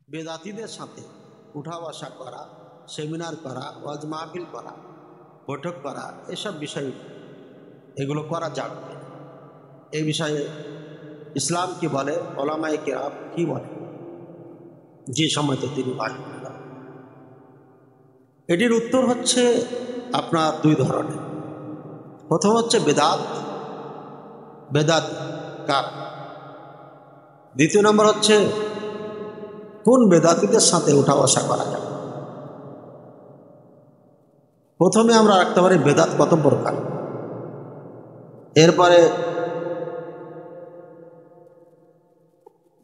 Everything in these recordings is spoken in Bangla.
বেদাতীদের সাথে উঠা বসা করা, সেমিনার করা, ওয়াজ মাহফিল করা, বৈঠক করা, এসব বিষয় এগুলো করা যাবে। এই বিষয়ে ইসলাম কি বলে, ওলামায়ে কেরাম কি বলে, যে সময়তে তিনি ভাই, এটির উত্তর হচ্ছে আপনার দুই ধরনের। প্রথম হচ্ছে বেদাত, বেদাত কার। দ্বিতীয় নম্বর হচ্ছে কোন বেদাতীদের সাথে উঠা বসা করা যাবে। প্রথমে আমরা রাখতে পারি বেদাত কত প্রকার, এরপরে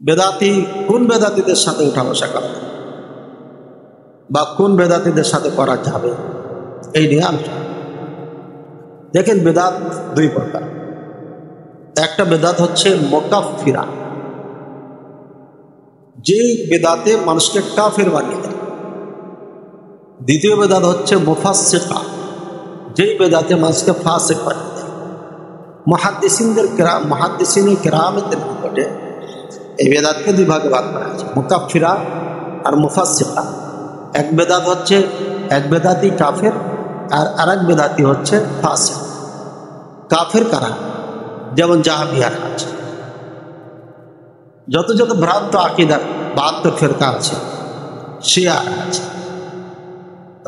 বেদাতি কোন বেদাতীদের সাথে উঠা বসা করা যাবে বা কোন বেদাতীদের সাথে করা যাবে, এই নিয়ে আলোচনা। দেখেন, বেদাত দুই প্রকার। একটা বেদাত হচ্ছে মুকাফফিরা, যেই বেদাতে মানুষকে কাফের বানিয়ে দেয়। দ্বিতীয় বেদাত হচ্ছে মুফাসসিকা, যেই বেদাতে মানুষকে ফাসিক বানিয়ে দেয়। মুহাদ্দিসিনে কেরামদের নিকটে এই বেদাতকে দুই ভাগে ভাগ করা হয়েছে, মুকাফফিরা আর মুফাসসিকা। এক বেদাত হচ্ছে এক বেদাতি কাফের, আর আরেক বেদাতি হচ্ছে ফাসিক। কাফের কারা? যেমন জাহামিয়ার আছে, যত যত ভ্রান্ত আকিদার 72 ফেরকা আছে, শিয়া আছে,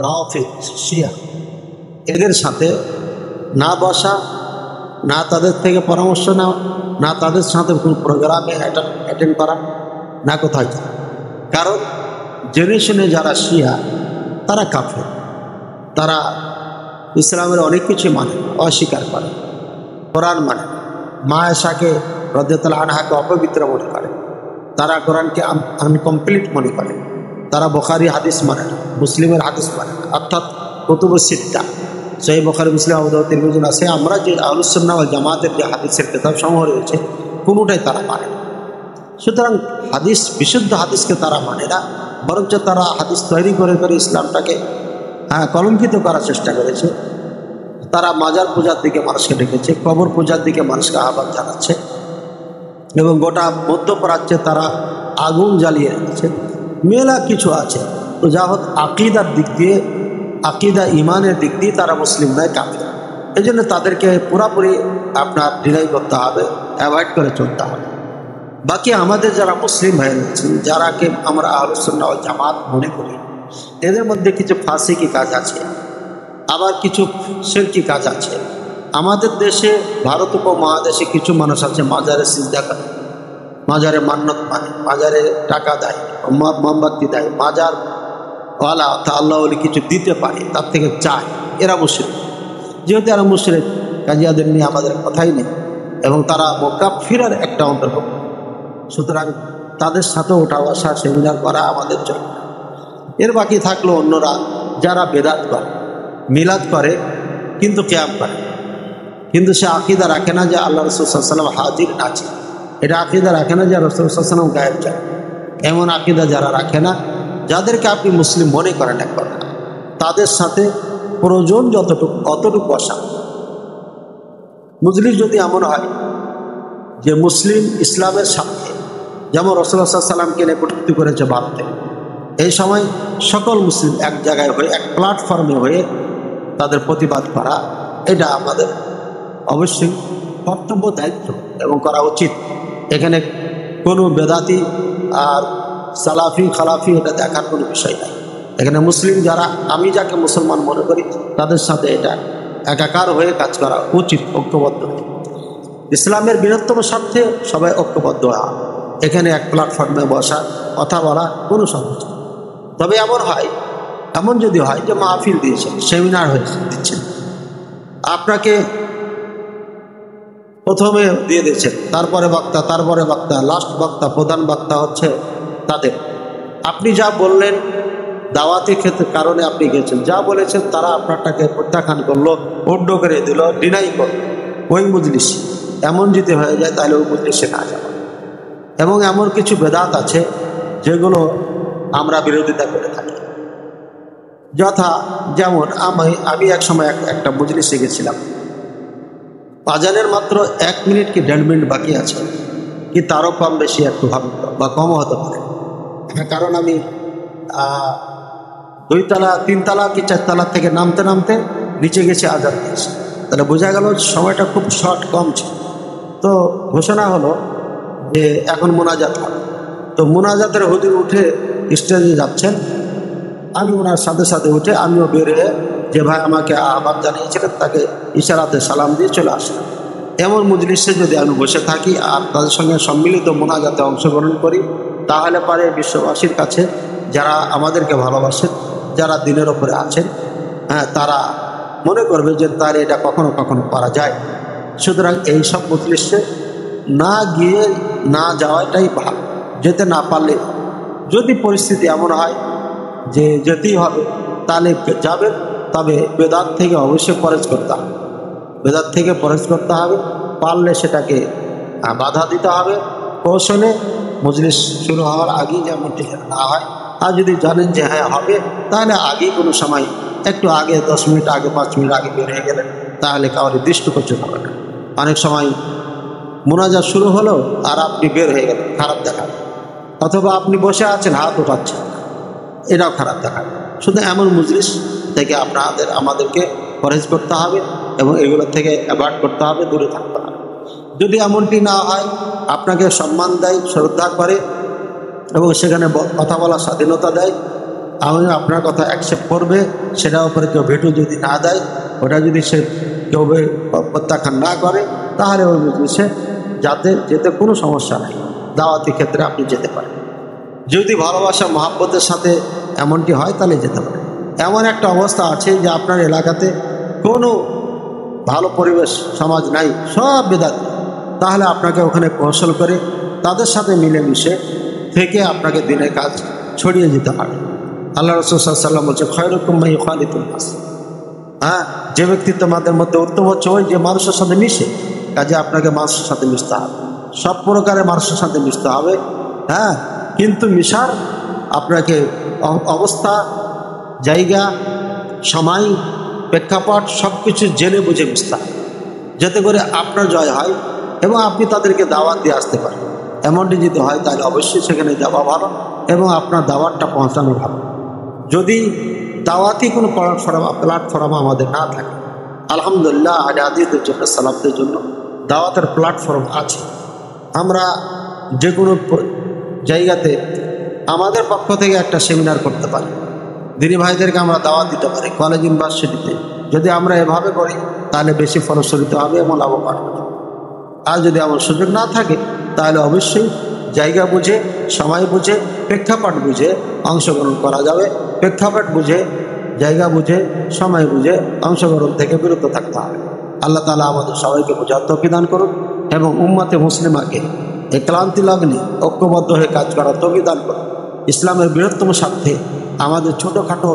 রাফিদ, শিয়া, এদের সাথে না বসা, না তাদের থেকে পরামর্শ নেওয়া, না তাদের সাথে কোনো প্রোগ্রামে অ্যাটেন্ড করা, না কোথায় যাওয়া। কারণ জেনে শুনে যারা শিয়া তারা কাফের, তারা ইসলামের অনেক কিছু মানে, অস্বীকার করে, কোরআন মানে, মা আয়েশাকে রাদিয়াল্লাহু আনহাকে অপবিত্র মনে করে, তারা কোরআনকে আনকমপ্লিট মনে করে, তারা বুখারী হাদিস মানে না, মুসলিমের হাদিস মানে না, অর্থাৎ কুতুবুস সিত্তা, সহিহ বুখারী, মুসলিম, আবু দাউদ, তিরমিজি আছে, আমরা যে আহলুস সুন্নাহ ওয়াল জামাতের যে হাদিসের কিতাব সমূহ রয়েছে কোনোটাই তারা মানে না। সুতরাং হাদিস, বিশুদ্ধ হাদিসকে তারা মানে না, বরঞ্চ তারা হাদিস তৈরি করে করে ইসলামটাকে কলঙ্কিত করার চেষ্টা করেছে। তারা মাজার পূজার দিকে মানুষকে ডেকেছে, কবর পূজার দিকে মানুষকে আহ্বান জানাচ্ছে, এবং গোটা মধ্যপ্রাচ্যে তারা আগুন জ্বালিয়ে রেখেছে। মেলা কিছু আছে। তো যা হোক, আকিদার দিক দিয়ে, আকিদা ইমানের দিক দিয়ে তারা মুসলিম নয়, কাফের। এই জন্য তাদেরকে পুরাপুরি আপনার ডিনাই করতে হবে, অ্যাভয়েড করে চলতে হবে। বাকি আমাদের যারা মুসলিম ভাই রয়েছেন, যারাকে আমরা আহলুস সুন্নাহ ওয়াল জামাত মনে করি, এদের মধ্যে কিছু ফাসিকি কাজ আছে, আবার কিছু শিরকি কাজ আছে। আমাদের দেশে, ভারত উপমহাদেশে কিছু মানুষ আছে মাজারে সিজদা করে, মাজারে মান্নত মানে, মাজারে টাকা দেয়, মোমবাতি দেয়, মাজার ওয়ালা আল্লাহ ওলি কিছু দিতে পারে, তার থেকে চায়। এরা মুশরিক। যেহেতু এরা মুশরিক, কাজিয়াদের নিয়ে আমাদের কথাই নেই, এবং তারা মুকাফফিরার একটা অন্তর্ভুক্ত। সুতরাং তাদের সাথে ওঠা বসা, সেমিনার করা আমাদের জন্য। এর বাকি থাকলো অন্যরা যারা বেদাত করে, মিলাদ করে, কিন্তু কিয়াম করে, কিন্তু সে আকিদা রাখে না যে আল্লাহ রাসূল সাল্লাল্লাহু আলাইহি ওয়াসাল্লাম হাজির আছে। এটা আকিদা রাখে না যে রাসূল সাল্লাল্লাহু আলাইহি ওয়াসাল্লাম গায়েব যায়। এমন আকিদা যারা রাখে না, যাদেরকে আপনি মুসলিম মনে করেন একবার, তাদের সাথে প্রয়োজন যতটুকু অতটুকু বসা। মজলিস যদি এমন হয় যে মুসলিম ইসলামের সাথে, যেমন রাসূলুল্লাহ সাল্লাল্লাহু আলাইহি ওয়াসাল্লামকে নেতৃত্ব করেছে ভারতে, এই সময় সকল মুসলিম এক জায়গায় হয়ে, এক প্ল্যাটফর্মে হয়ে তাদের প্রতিবাদ করা, এটা আমাদের অবশ্যই কর্তব্য, দায়িত্ব এবং করা উচিত। এখানে কোনো বেদাতি আর সালাফি খালাফি এটা দেখার কোনো বিষয় নাই। এখানে মুসলিম যারা, আমি যাকে মুসলমান মনে করি, তাদের সাথে এটা একাকার হয়ে কাজ করা উচিত, ঐক্যবদ্ধ হয়ে। ইসলামের বৃহত্তম স্বার্থে সবাই ঐক্যবদ্ধ হওয়া, এখানে এক প্ল্যাটফর্মে বসা, কথা বলা কোনো সমস্যা। তবে এমন যদি হয় যে মাহফিল দিয়েছেন, সেমিনার হয়েছে, দিচ্ছেন, আপনাকে প্রথমে দিয়ে দিচ্ছেন, তারপরে বক্তা, তারপরে বক্তা, লাস্ট বক্তা, প্রধান বক্তা হচ্ছে তাদের। আপনি যা বললেন, দাওয়াতি ক্ষেত্রে কারণে আপনি গেছেন, যা বলেছেন তারা আপনারটাকে প্রত্যাখ্যান করলো, উড্ড করে দিল, ডিনাই করলো, ওই মজলিস এমন যদি হয়ে যায়, তাহলে ওই মজলিসে না যাবে। এবং এমন কিছু বেদাত আছে যেগুলো আমরা বিরোধিতা করে থাকি। যেমন আমি এক সময় একটা মজলিসে গেছিলাম, আজানের মাত্র 1 মিনিট কি 1.5 মিনিট বাকি আছে, কি তারও কম বেশি একটু হবে বা কমও হতে পারে। কারণ আমি 2 তলা 3 তলা কি 4 তলা থেকে নামতে নামতে নিচে গেছে আজান দিয়েছে। তাহলে বোঝা গেল সময়টা খুব শর্ট, কম ছিল। তো ঘোষণা হলো যে এখন মোনাজাত হবে। তো মোনাজাতের হুজুর উঠে স্টেজে যাচ্ছেন, আমি ওনার সাথে সাথে উঠে আমিও বের হয়ে যে ভাই আমাকে আহ্বান জানিয়েছিলেন তাকে ইশারাতে সালাম দিয়ে চলে আসলাম। এমন মজলিসে যদি আমি বসে থাকি আর তাদের সঙ্গে সম্মিলিত মোনাজাতে অংশগ্রহণ করি, তাহলে পারে বিশ্ববাসীর কাছে যারা আমাদেরকে ভালোবাসেন, যারা দিনের ওপরে আছেন, তারা মনে করবে যে তার এটা কখনো কখনো করা যায়। সুতরাং এই সব মজলিসে না গিয়ে না যাওয়াটাই ভালো, যেতে না পারলে। যদি পরিস্থিতি এমন হয় যে যেতেই হবে তাহলে যাবেন, তবে বেদাত থেকে অবশ্যই পরেজ করতে হবে। বেদাত থেকে পরেজ করতে হবে, পারলে সেটাকে বাধা দিতে হবে কৌশলে, মজলিস শুরু হওয়ার আগেই যেমনটি না হয়। আর যদি জানেন যে হ্যাঁ হবে, তাহলে আগেই কোনো সময় একটু আগে 10 মিনিট আগে 5 মিনিট আগে বের হয়ে গেলেন, তাহলে কাউরে দৃষ্টি করতে হবে না। অনেক সময় মোনাজাত শুরু হলো আর আপনি বের হয়ে গেলেন, খারাপ দেখাবে। অথবা আপনি বসে আছেন হাত উঠাচ্ছেন, এটাও খারাপ দেখাবে। শুধু এমন মজলিস থেকে আমাদেরকে পরহেজ করতে হবে এবং এগুলো থেকে অ্যাভয়েড করতে হবে, দূরে থাকতে হবে। যদি এমনটি না হয়, আপনাকে সম্মান দেয়, শ্রদ্ধা করে এবং সেখানে কথা বলার স্বাধীনতা দেয়, আমি আপনার কথা অ্যাকসেপ্ট করবে, সেটার উপরে কেউ ভেটো যদি না দেয়, ওটা যদি সে কেউ প্রত্যাখ্যান না করে, তাহলে ওই মজলিসে যেতে কোনো সমস্যা নেই। দাওয়াতি ক্ষেত্রে আপনি যেতে পারেন। যদি ভালোবাসা মহাব্বতের সাথে এমনটি হয় তাহলে যেতে পারেন। এমন একটা অবস্থা আছে যে আপনার এলাকাতে কোনো ভালো পরিবেশ সমাজ নাই, সব বেদাত, তাহলে আপনাকে ওখানে কৌশল করে তাদের সাথে মিলেমিশে থেকে আপনাকে দিনের কাজ ছড়িয়ে যেতে হবে। আল্লাহ রাসূল সাল্লাল্লাহু আলাইহি ওয়াসাল্লাম বলছে খয়রুকুম মান ইখালিতুন নাস, যে ব্যক্তি তোমাদের মধ্যে উত্তম হচ্ছে ওই যে মানুষের সাথে মিশে। কাজে আপনাকে মানুষের সাথে মিশতে হবে, সব প্রকারের মানুষের সাথে মিশতে হবে। কিন্তু মিশার আপনাকে অবস্থা, জায়গা, সময়, প্রেক্ষাপট সব কিছু জেনে বুঝে মিশতে হবে, যাতে করে আপনার জয় হয় এবং আপনি তাদেরকে দাওয়াত দিয়ে আসতে পারেন। এমনটি যদি হয় তাহলে অবশ্যই সেখানে যাওয়া ভালো এবং আপনার দাওয়াতটা পৌঁছানো ভালো। যদি দাওয়াতি কোনো প্ল্যাটফর্ম আমাদের না থাকে, আলহামদুলিল্লাহ আজাদিদের জন্য, সালাফদের জন্য দাওয়াতের প্ল্যাটফর্ম আছে। আমরা যে কোনো জায়গাতে আমাদের পক্ষ থেকে একটা সেমিনার করতে পারি, দিনী ভাইদেরকে আমরা দাওয়াত দিতে পারি কলেজ ইউনিভার্সিটিতে। যদি আমরা এভাবে করি তাহলে বেশি ফলশ্রুত হবে এবং লাভবান হবে। আর যদি আমার সুযোগ না থাকে তাহলে অবশ্যই জায়গা বুঝে, সময় বুঝে, প্রেক্ষাপট বুঝে অংশগ্রহণ করা যাবে। প্রেক্ষাপট বুঝে, জায়গা বুঝে, সময় বুঝে অংশগ্রহণ থেকে বিরত থাকতে হবে। আল্লাহ তাআলা আমাদের সবাইকে বোঝার তৌফিক দান করুন এবং উম্মতে মুসলিমাকে এই ক্লান্তি লগ্নে ঐক্যবদ্ধ হয়ে কাজ করার তৌফিক দান করুন। ইসলামের বৃহত্তম স্বার্থে আমাদের ছোটোখাটো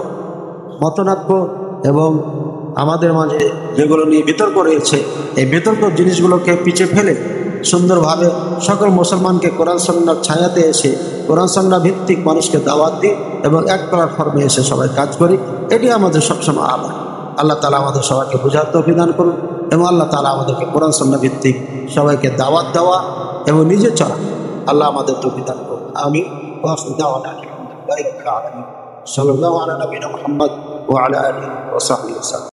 মতনাক্য এবং আমাদের মাঝে যেগুলো নিয়ে বিতর্ক রয়েছে, এই বিতর্ক জিনিসগুলোকে পিছিয়ে ফেলে সুন্দরভাবে সকল মুসলমানকে কোরআন সুন্নাহর ছায়াতে এসে কোরআন সুন্নাহ ভিত্তিক মানুষকে দাওয়াত দিই এবং এক প্ল্যাটফর্মে এসে সবাই কাজ করি, এটি আমাদের সবসময় আহ্বান। আল্লাহ তাআলা আমাদের সবাইকে বোঝার তৌফিক দান করুন এবং আল্লাহ তাআলা আমাদেরকে কোরআন সুন্নাহ ভিত্তিক সবাইকে দাওয়াত দেওয়া এবং নিজে চলা আল্লাহ আমাদের তৌফিক দান করুন। আমি সাল্লাল্লাহু আলা নবিয়িনা মুহাম্মদ ওয়া আলা আলিহি ওয়া সাহবিহি ওয়া সাল্লাম।